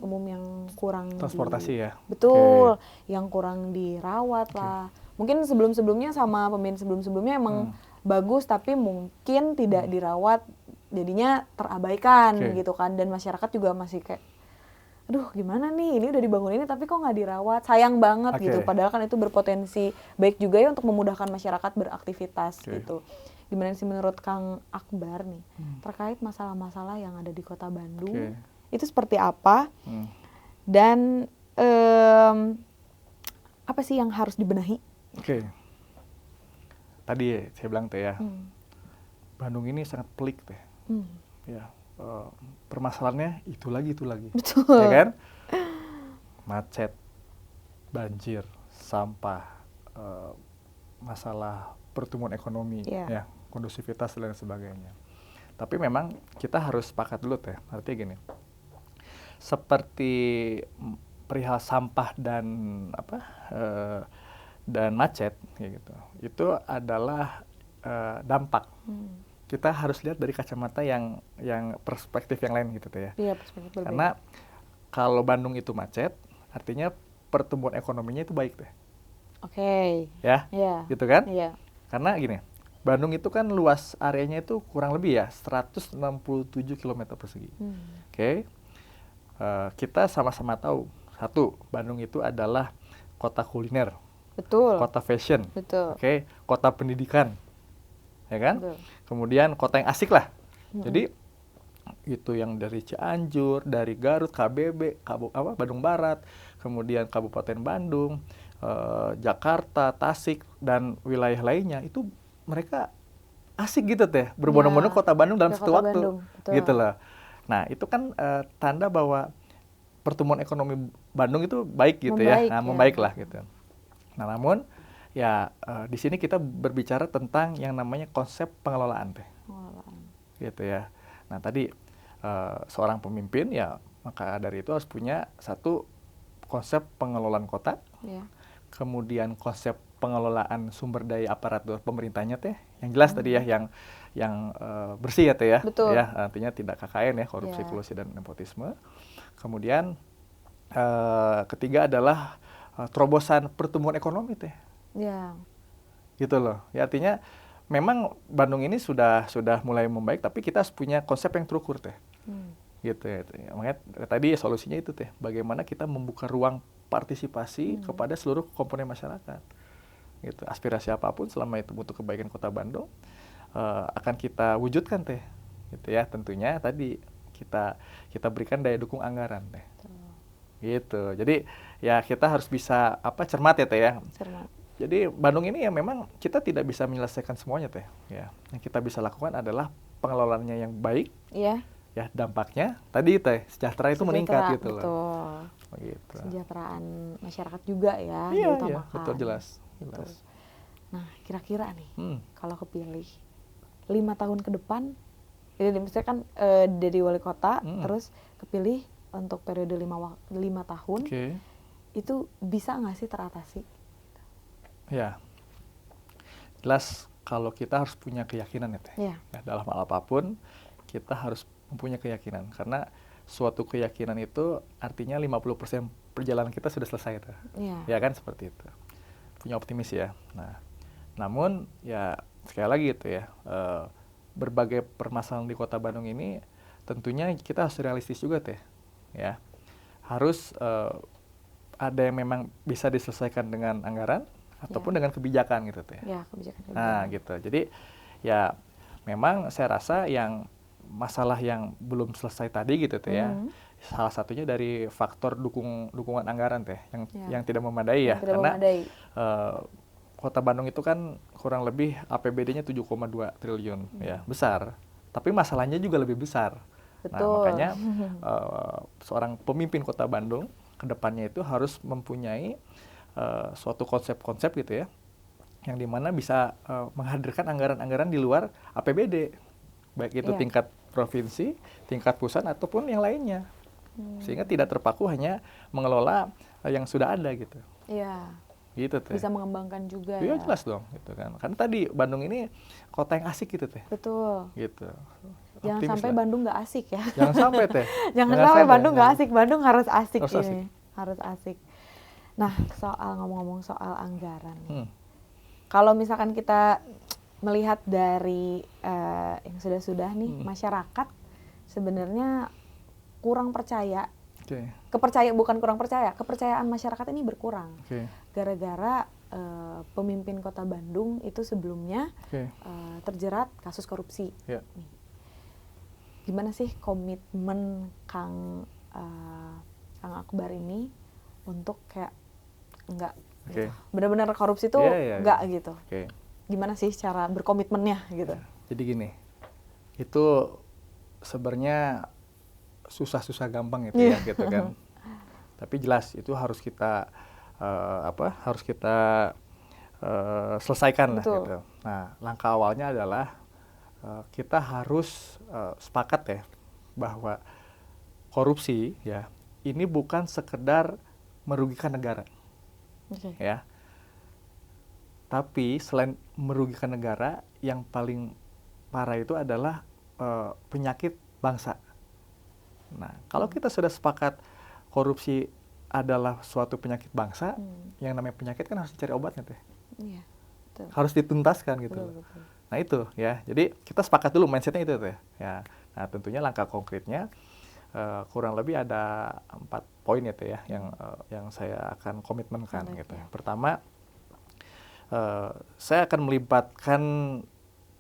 umum yang kurang transportasi ya. Betul, yang kurang dirawat lah. Mungkin sebelum-sebelumnya sama pemimpin sebelum-sebelumnya emang bagus tapi mungkin tidak dirawat jadinya terabaikan gitu kan, dan masyarakat juga masih kayak aduh gimana nih, ini udah dibangun ini tapi kok nggak dirawat, sayang banget gitu, padahal kan itu berpotensi baik juga ya untuk memudahkan masyarakat beraktivitas gitu. Gimana sih menurut Kang Akbar nih terkait masalah-masalah yang ada di Kota Bandung, itu seperti apa dan apa sih yang harus dibenahi? Tadi saya bilang teh ya, Bandung ini sangat pelik teh. Ya. Permasalahannya itu lagi. Betul. Ya kan? Macet, banjir, sampah, masalah pertumbuhan ekonomi, ya, kondusivitas dan sebagainya. Tapi memang kita harus sepakat dulu teh. Artinya gini, seperti perihal sampah dan dan macet, gitu. Itu adalah dampak. Kita harus lihat dari kacamata yang perspektif yang lain gitu ya. Iya, perspektif berbeda. Karena kalau Bandung itu macet, artinya pertumbuhan ekonominya itu baik deh. Ya, gitu kan? Iya. Karena gini, Bandung itu kan luas areanya itu kurang lebih ya 167 km persegi. Kita sama-sama tahu, satu, Bandung itu adalah kota kuliner. Betul. Kota fashion. Betul. Kota pendidikan. Ya kan? Betul. Kemudian kota yang asik lah. Jadi itu yang dari Cianjur, dari Garut, KBB, Bandung Barat, kemudian Kabupaten Bandung, Jakarta, Tasik dan wilayah lainnya itu mereka asik gitu teh, berbondong-bondong Kota Bandung dalam satu waktu, gitu lah. Nah, itu kan tanda bahwa pertumbuhan ekonomi Bandung itu baik gitu Membaik, ya. Nah, ya. membaik lah gitu. Nah, namun ya di sini kita berbicara tentang yang namanya konsep pengelolaan teh. Pengelolaan. Gitu ya. Nah, tadi seorang pemimpin ya maka dari itu harus punya satu konsep pengelolaan kota. Ya. Kemudian konsep pengelolaan sumber daya aparatur pemerintahnya teh yang jelas tadi ya yang bersih ya teh ya. Betul. Ya, artinya tidak KKN ya, korupsi, kolusi dan nepotisme. Kemudian ketiga adalah terobosan pertumbuhan ekonomi teh. Ya. Gitu loh. Ya, artinya memang Bandung ini sudah mulai membaik, tapi kita harus punya konsep yang terukur teh. Gitu ya. Makanya tadi solusinya itu teh, bagaimana kita membuka ruang partisipasi kepada seluruh komponen masyarakat. Gitu. Aspirasi apapun selama itu untuk kebaikan Kota Bandung akan kita wujudkan teh. Gitu ya. Tentunya tadi kita berikan daya dukung anggaran teh. Gitu. Jadi ya kita harus bisa cermat ya teh ya. Cermat. Jadi Bandung ini ya memang kita tidak bisa menyelesaikan semuanya teh. Ya, yang kita bisa lakukan adalah pengelolaannya yang baik. Iya. Ya, dampaknya tadi teh sejahtera itu meningkat gitu betul. loh. Begitu. Kesejahteraan masyarakat juga ya Iya, diutamakan. betul, jelas. Nah, kira-kira nih kalau kepilih 5 tahun ke depan, ini misalnya kan dari wali kota terus kepilih untuk periode 5 tahun, itu bisa nggak sih teratasi? Ya, jelas kalau kita harus punya keyakinan ya teh. Ya, dalam hal apapun kita harus mempunyai keyakinan, karena suatu keyakinan itu artinya 50% perjalanan kita sudah selesai tuh. Ya kan, seperti itu. Punya optimis ya. Nah, namun ya sekali lagi itu ya, berbagai permasalahan di Kota Bandung ini tentunya kita harus realistis juga teh. Ya, harus ada yang memang bisa diselesaikan dengan anggaran ataupun dengan kebijakan gitu teh. Ya, kebijakan. Nah, gitu. Jadi ya memang saya rasa yang masalah yang belum selesai tadi gitu teh ya. Salah satunya dari faktor dukungan anggaran teh yang tidak memadai ya. Karena Kota Bandung itu kan kurang lebih APBD-nya 7,2 triliun ya, besar. Tapi masalahnya juga lebih besar. Betul. Nah, makanya seorang pemimpin Kota Bandung ke depannya itu harus mempunyai suatu konsep-konsep gitu ya, yang dimana bisa menghadirkan anggaran-anggaran di luar APBD, baik itu tingkat provinsi, tingkat pusat ataupun yang lainnya, sehingga tidak terpaku hanya mengelola yang sudah ada gitu. Iya. Gitu teh. Bisa mengembangkan juga. Iya, jelas dong, gitu kan. Karena tadi Bandung ini kota yang asik gitu teh. Betul. Gitu. Jangan sampai Bandung nggak asik ya. Jangan sampai teh. Jangan sampai Bandung nggak asik. Bandung harus asik ini. Harus asik. Nah, ngomong-ngomong soal anggaran. Kalau misalkan kita melihat dari yang sudah-sudah nih, masyarakat sebenarnya kurang percaya. Bukan kurang percaya, kepercayaan masyarakat ini berkurang. Gara-gara pemimpin Kota Bandung itu sebelumnya terjerat kasus korupsi. Gimana sih komitmen Kang Akbar ini untuk kayak enggak gitu. Benar-benar korupsi itu enggak gitu. Gimana sih cara berkomitmennya gitu? Jadi gini, itu sebenarnya susah-susah gampang gitu ya, gitu kan. Tapi jelas itu harus kita selesaikan lah gitu. Nah, langkah awalnya adalah kita harus sepakat ya bahwa korupsi ya ini bukan sekedar merugikan negara, ya. Tapi selain merugikan negara, yang paling parah itu adalah penyakit bangsa. Nah, kalau kita sudah sepakat korupsi adalah suatu penyakit bangsa, yang namanya penyakit kan harus dicari obatnya teh. Iya, betul. Harus dituntaskan gitu. Betul. Nah itu ya, jadi kita sepakat dulu mindsetnya itu teh. Ya, nah tentunya langkah konkretnya kurang lebih ada 4 poin ya teh ya, yang saya akan komitmenkan gitu. Pertama, saya akan melibatkan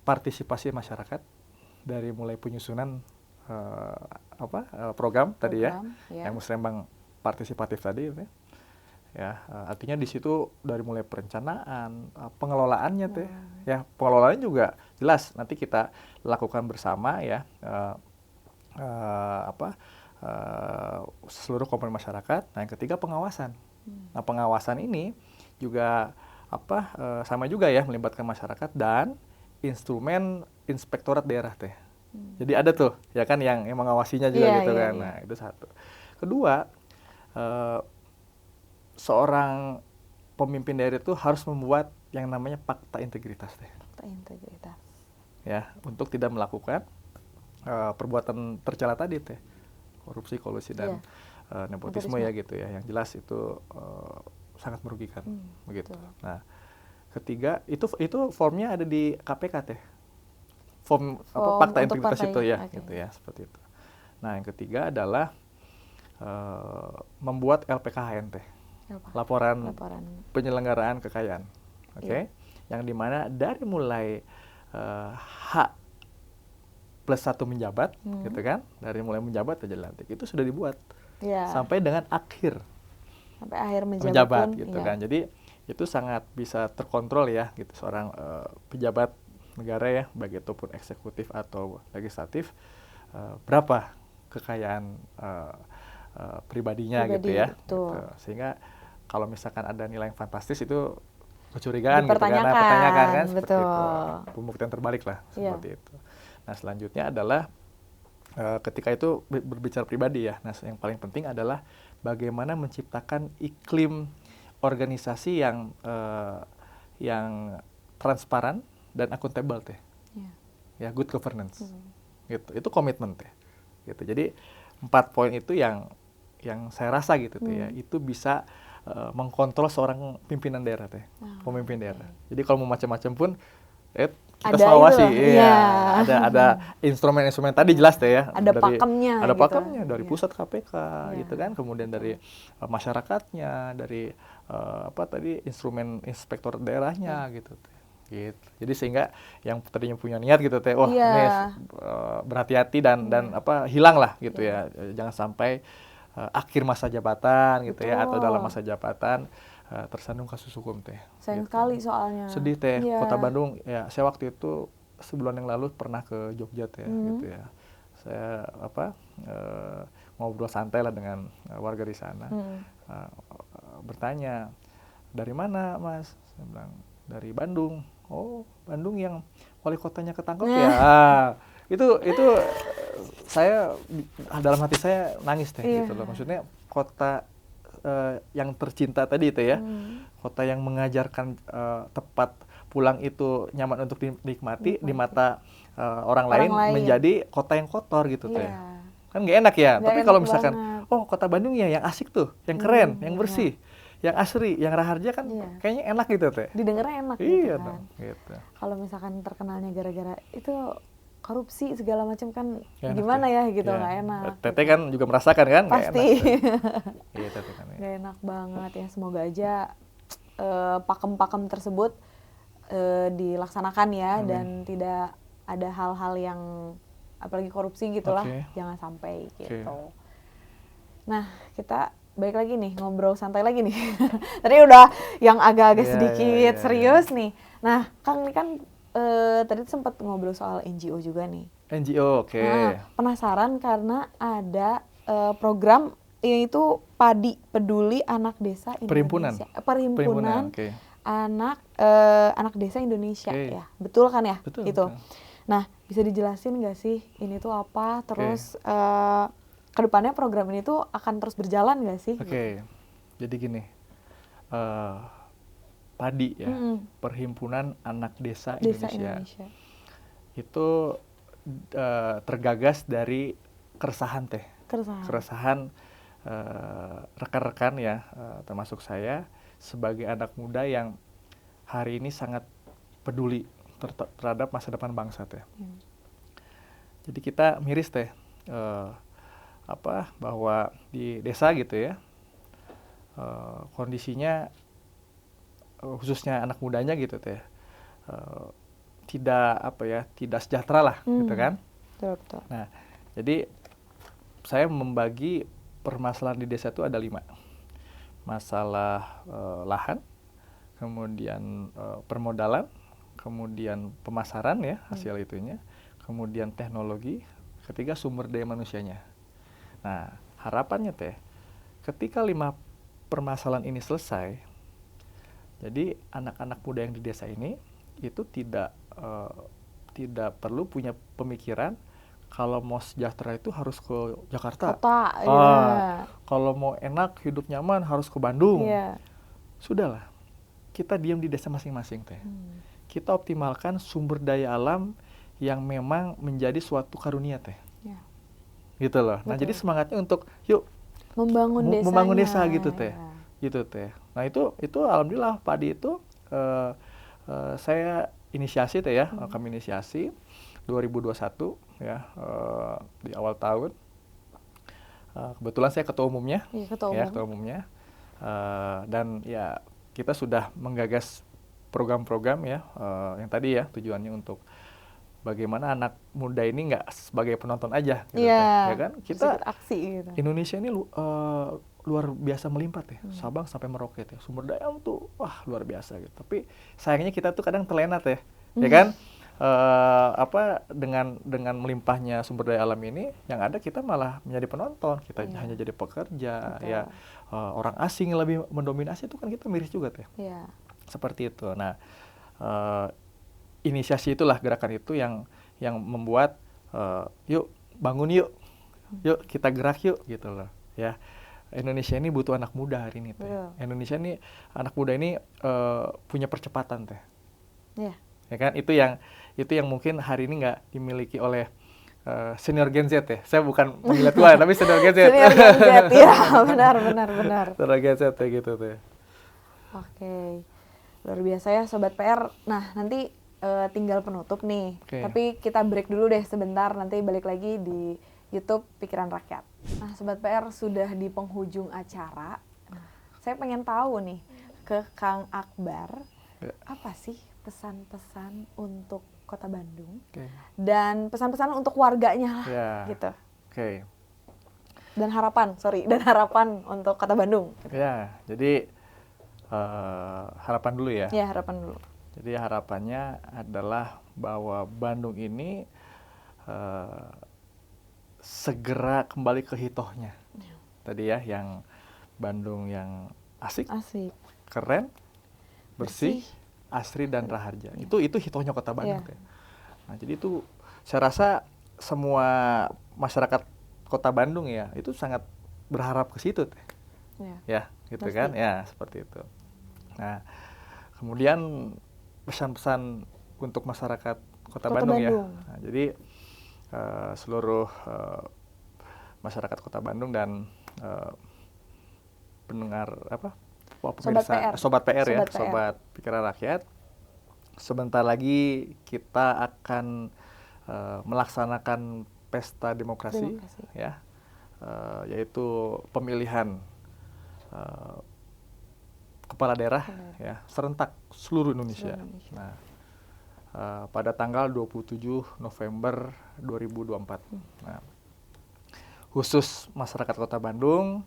partisipasi masyarakat dari mulai penyusunan program tadi ya, yang musrembang partisipatif tadi ya, artinya di situ dari mulai perencanaan, pengelolaannya teh ya, pengelolaannya juga jelas nanti kita lakukan bersama ya, seluruh komponen masyarakat. Nah, yang ketiga pengawasan. Nah, pengawasan ini juga sama juga ya melibatkan masyarakat dan instrumen inspektorat daerah teh. Jadi ada tuh ya kan yang mengawasinya juga gitu kan. Nah, itu satu. Kedua, seorang pemimpin daerah itu harus membuat yang namanya fakta integritas teh. Fakta integritas. Ya, untuk tidak melakukan perbuatan tercela tadi teh. Korupsi, kolusi dan nepotisme ya gitu ya. Yang jelas itu sangat merugikan begitu. Nah, ketiga itu formnya ada di KPK teh. Form fakta integritas itu ya gitu ya, seperti itu. Nah, yang ketiga adalah membuat LPKHN teh. Laporan penyelenggaraan kekayaan. Oke. Yang dimana dari mulai H plus 1 menjabat, gitu kan, dari mulai menjabat aja dilantik, itu sudah dibuat sampai dengan akhir menjabat gitu kan. Jadi itu sangat bisa terkontrol ya, gitu seorang pejabat negara ya, baik itu pun eksekutif atau legislatif, berapa kekayaan pribadinya gitu ya. Gitu. Sehingga kalau misalkan ada nilai yang fantastis itu kecurigaan gitu kan, pertanyakan kan seperti itu. Pembuktian terbalik lah seperti itu. Nah, selanjutnya adalah ketika itu berbicara pribadi ya. Nah, yang paling penting adalah bagaimana menciptakan iklim organisasi yang transparan dan akuntabel teh. Ya, good governance. Gitu. Itu komitmen teh. Gitu. Jadi 4 poin itu yang saya rasa gitu tuh ya, itu bisa mengkontrol seorang pimpinan daerah teh, pemimpin daerah. Jadi kalau mau macam-macam pun kita awasi, ada instrumen-instrumen tadi jelas deh ya. Ada pakemnya. Ada pakemnya dari pusat KPK, gitu kan, kemudian dari masyarakatnya, dari instrumen inspektor daerahnya, gitu. Jadi sehingga yang tadinya punya niat gitu teh, wah ini berhati-hati dan hilang lah gitu ya, jangan sampai akhir masa jabatan gitu ya, atau dalam masa jabatan tersandung kasus hukum teh. Sayang sekali soalnya. Sedih teh. Kota Bandung ya, saya waktu itu sebulan yang lalu pernah ke Jogja teh gitu ya. Saya ngobrol santai lah dengan warga di sana. Bertanya, dari mana Mas? Saya bilang dari Bandung. Oh, Bandung yang wali kotanya ketangkep ya. Itu saya dalam hati saya nangis teh gitu loh. Maksudnya kota yang tercinta tadi itu ya, kota yang mengajarkan tepat pulang itu nyaman untuk dinikmati di mata orang lain menjadi kota yang kotor gitu teh. Kan nggak enak ya. Tapi kalau misalkan kota Bandung ya yang asik tuh, yang keren, yang bersih, yang asri, yang raharja kan kayaknya enak gitu teh. Didengarnya enak gitu kan. Gitu. Kalau misalkan terkenalnya gara-gara itu korupsi segala macam kan gimana ya gitu, nggak enak. Teteh kan juga merasakan kan? Pasti. Iya, Teteh kan. Nggak enak banget ya. Semoga aja pakem-pakem tersebut dilaksanakan ya. Dan tidak ada hal-hal yang apalagi korupsi gitulah, jangan sampai gitu. Nah, kita balik lagi nih, ngobrol santai lagi nih. Tadi udah yang agak-agak sedikit serius nih. Nah, Kang ini kan tadi sempat ngobrol soal NGO juga nih. NGO, oke. Nah, penasaran karena ada program yaitu Padi Peduli Anak Desa Indonesia. Perhimpunan anak desa Indonesia ya. Betul kan ya? Betul. Gitu. Nah, bisa dijelasin nggak sih ini tuh apa? Terus kedepannya program ini tuh akan terus berjalan nggak sih? Oke. Jadi gini. Padi ya, Perhimpunan Anak Desa Indonesia. Itu tergagas dari keresahan teh. Keresahan rekan-rekan ya, termasuk saya sebagai anak muda yang hari ini sangat peduli terhadap masa depan bangsa teh. Jadi kita miris teh bahwa di desa gitu ya, kondisinya khususnya anak mudanya gitu teh tidak sejahtera lah gitu kan. Betul. Nah, jadi saya membagi permasalahan di desa itu ada 5. Masalah lahan, kemudian permodalan, kemudian pemasaran ya hasil itunya, kemudian teknologi, ketiga sumber daya manusianya. Nah, harapannya teh, ketika 5 permasalahan ini selesai, jadi anak-anak muda yang di desa ini itu tidak perlu punya pemikiran kalau mau sejahtera itu harus ke Jakarta. Kota, ya. Kalau mau enak, hidup nyaman harus ke Bandung. Iya. Sudahlah, kita diam di desa masing-masing teh. Kita optimalkan sumber daya alam yang memang menjadi suatu karunia teh. Ya. Gitu loh. Nah, Betul. jadi semangatnya untuk yuk Membangun desa gitu teh. Ya. Gitu teh. Nah, itu alhamdulillah padi itu saya inisiasi teh ya, kami inisiasi 2021 ya, di awal tahun. Kebetulan saya ketua umumnya. Iya, ketua umum. Ya, ketua umumnya. Dan ya kita sudah menggagas program-program ya, yang tadi ya tujuannya untuk bagaimana anak muda ini nggak sebagai penonton aja gitu Iya, ya kan, kita aksi gitu. Indonesia ini luar biasa melimpah ya, Sabang sampai Merauke ya, sumber daya alam tuh wah luar biasa gitu, tapi sayangnya kita tuh kadang terlena ya, ya kan, dengan melimpahnya sumber daya alam ini, yang ada kita malah menjadi penonton, kita hanya jadi pekerja. Betul. Ya, orang asing yang lebih mendominasi itu kan kita miris juga teh. Iya. Seperti itu. Nah, inisiasi itulah, gerakan itu yang membuat yuk bangun yuk kita gerak yuk gitu loh ya. Indonesia ini butuh anak muda hari ini teh. Indonesia ini anak muda ini punya percepatan teh. Iya. Ya kan, itu yang mungkin hari ini nggak dimiliki oleh senior Gen Z ya. Saya bukan menilai tua tapi senior Gen Z. Senior Gen Z ya, benar. Senior Gen Z gitu teh. Oke. Luar biasa ya Sobat PR. Nah, nanti tinggal penutup nih. Okay. Tapi kita break dulu deh sebentar, nanti balik lagi di YouTube Pikiran Rakyat. Nah, Sobat PR sudah di penghujung acara. Nah, saya pengen tahu nih ke Kang Akbar, apa sih pesan-pesan untuk Kota Bandung? Okay. Dan pesan-pesan untuk warganya lah, gitu. Okay. Dan harapan untuk Kota Bandung. Gitu. Ya, jadi harapan dulu ya. Ya, harapan dulu. Jadi harapannya adalah bahwa Bandung ini segera kembali ke hitohnya. Tadi ya, yang Bandung yang asik. Keren, bersih, asri dan raharja. Itu hitohnya Kota Bandung. Ya. Nah, jadi itu saya rasa semua masyarakat Kota Bandung ya, itu sangat berharap ke situ. Ya, gitu pasti. Kan? Ya, seperti itu. Nah, kemudian pesan-pesan untuk masyarakat Kota Bandung ya. Nah, jadi seluruh masyarakat Kota Bandung dan pendengar Sobat PR ya, Sobat Pikiran Rakyat. Sebentar lagi kita akan melaksanakan pesta demokrasi. Ya, yaitu pemilihan kepala daerah ya, serentak seluruh Indonesia. Nah, pada tanggal 27 November 2024. Nah, khusus masyarakat Kota Bandung,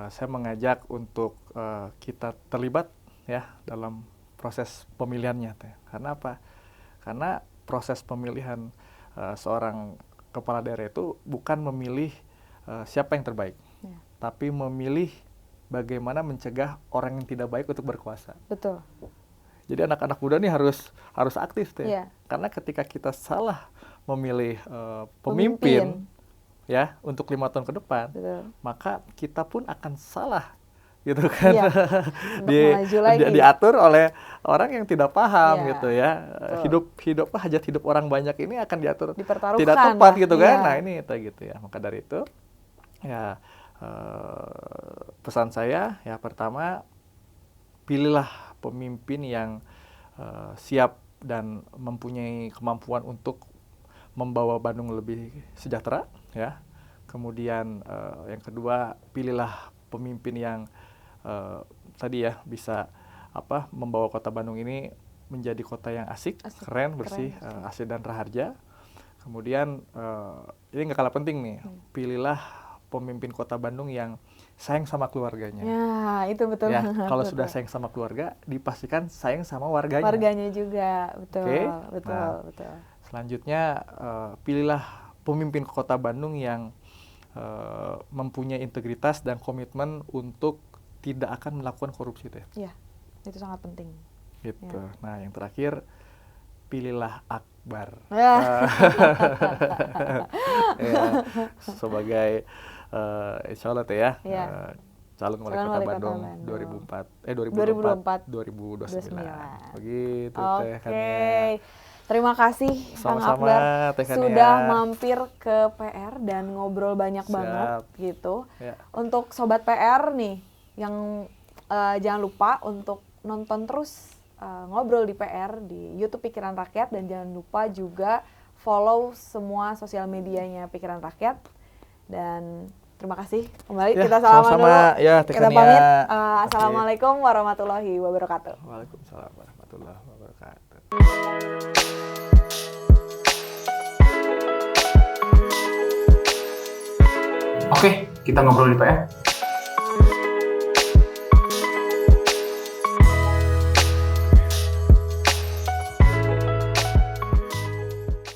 saya mengajak untuk kita terlibat ya dalam proses pemilihannya. Karena apa? Karena proses pemilihan seorang kepala daerah itu bukan memilih siapa yang terbaik, tapi memilih bagaimana mencegah orang yang tidak baik untuk berkuasa. Betul. Jadi anak-anak muda nih harus aktif teh. Karena ketika kita salah memilih pemimpin ya untuk 5 tahun ke depan, maka kita pun akan salah gitu kan. Diatur oleh orang yang tidak paham gitu ya. Hajat hidup orang banyak ini akan diatur tidak tepat gitu kan. Nah, ini gitu ya. Maka dari itu ya, pesan saya ya, pertama, pilihlah pemimpin yang siap dan mempunyai kemampuan untuk membawa Bandung lebih sejahtera ya. Kemudian yang kedua, pilihlah pemimpin yang tadi ya bisa membawa Kota Bandung ini menjadi kota yang asik. Keren, bersih, asri dan raharja. Kemudian ini nggak kalah penting nih, pilihlah pemimpin Kota Bandung yang sayang sama keluarganya. Ya, itu betul. Ya, kalau sudah sayang sama keluarga, dipastikan sayang sama warganya. Warganya juga, betul, Okay? betul. Selanjutnya pilihlah pemimpin kota Bandung yang mempunyai integritas dan komitmen untuk tidak akan melakukan korupsi Teh. Iya, itu sangat penting. Gitu. Ya. Nah, yang terakhir, pilihlah Akbar. Ya. Ya, sebagai insya Allah Teh ya, Ya. calon wali Calon kota wali kota Bandung Bandung. 2029. 29. Begitu Teh Oke. Kania. Terima kasih Kang Sama-sama, Akbar Teh Kania. sudah mampir ke PR dan ngobrol banyak banget gitu. Ya. Untuk sobat PR nih yang jangan lupa untuk nonton terus ngobrol di PR di YouTube Pikiran Rakyat, dan jangan lupa juga follow semua sosial medianya Pikiran Rakyat. Dan terima kasih kembali, Ya, kita salaman sama-sama. dulu. Ya, Teh Kita Kania. pamit. Oke. Assalamualaikum warahmatullahi wabarakatuh. Waalaikumsalam warahmatullahi wabarakatuh. Oke, kita ngobrol di PR.